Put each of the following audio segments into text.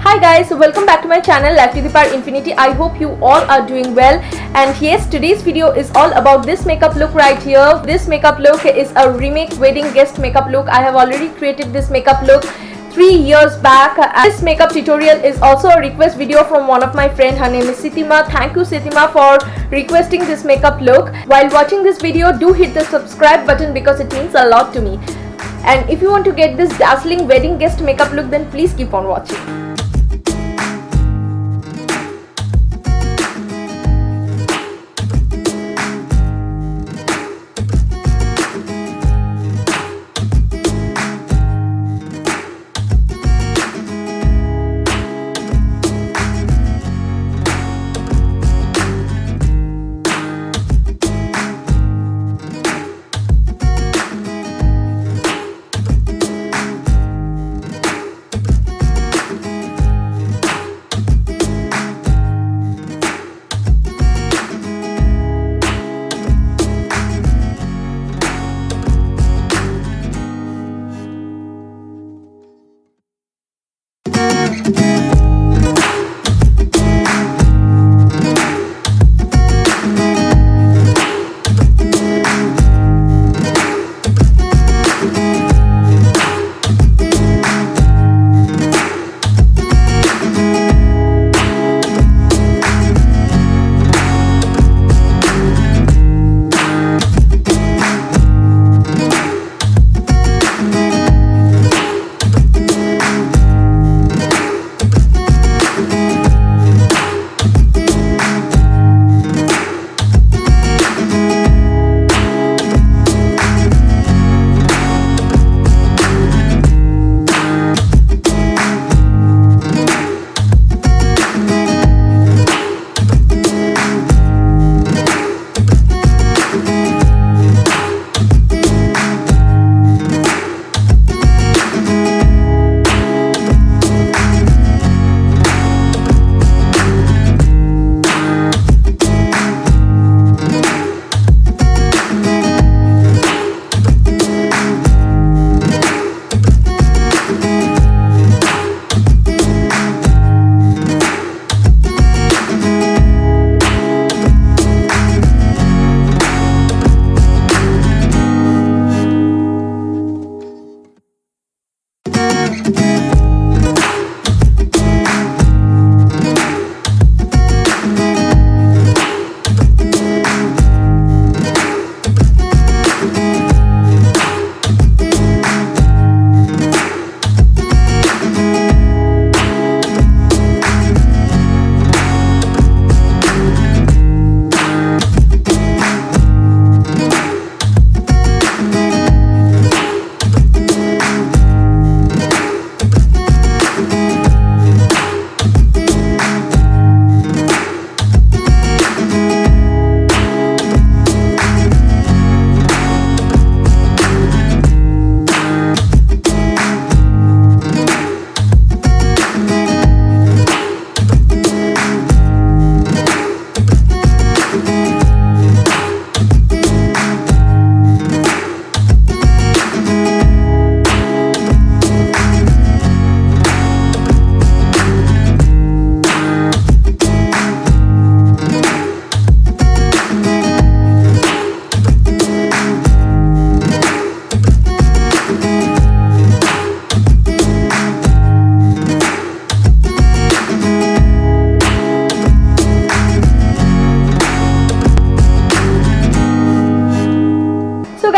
Hi guys, welcome back to my channel Lifetothepowerinfinity. I hope you all are doing well, and yes, today's video is all about this makeup look right here. This makeup look is a remake wedding guest makeup look. I have already created this makeup look 3 years back. This makeup tutorial is also a request video from one of my friend. Her name is Sitima. Thank you Sitima for requesting this makeup look. While watching this video, do hit the subscribe button because it means a lot to me. And if you want to get this dazzling wedding guest makeup look, then please keep on watching.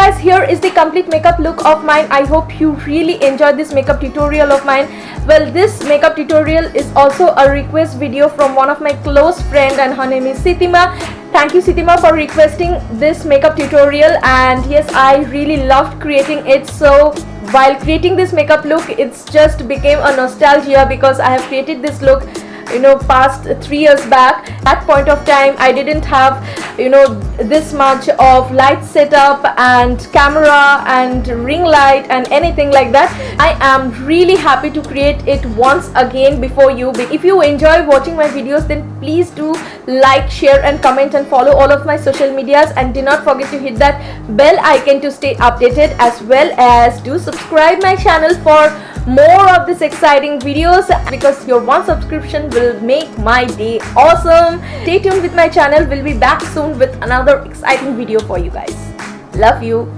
guys, here is the complete makeup look of mine. I hope you really enjoyed this makeup tutorial of mine. Well, this makeup tutorial is also a request video from one of my close friend, and her name is Sitima. Thank you Sitima for requesting this makeup tutorial, and yes, I really loved creating it. So while creating this makeup look, it's just became a nostalgia because I have created this look past 3 years back. At point of time I didn't have this much of light setup and camera and ring light and anything like that. I am really happy to create it once again before you. If you enjoy watching my videos, then please do like, share and comment and follow all of my social medias, and do not forget to hit that bell icon to stay updated, as well as do subscribe my channel for more of this exciting videos, because your one subscription will make my day awesome. Stay tuned with my channel. We'll be back soon with another exciting video for you guys. Love you.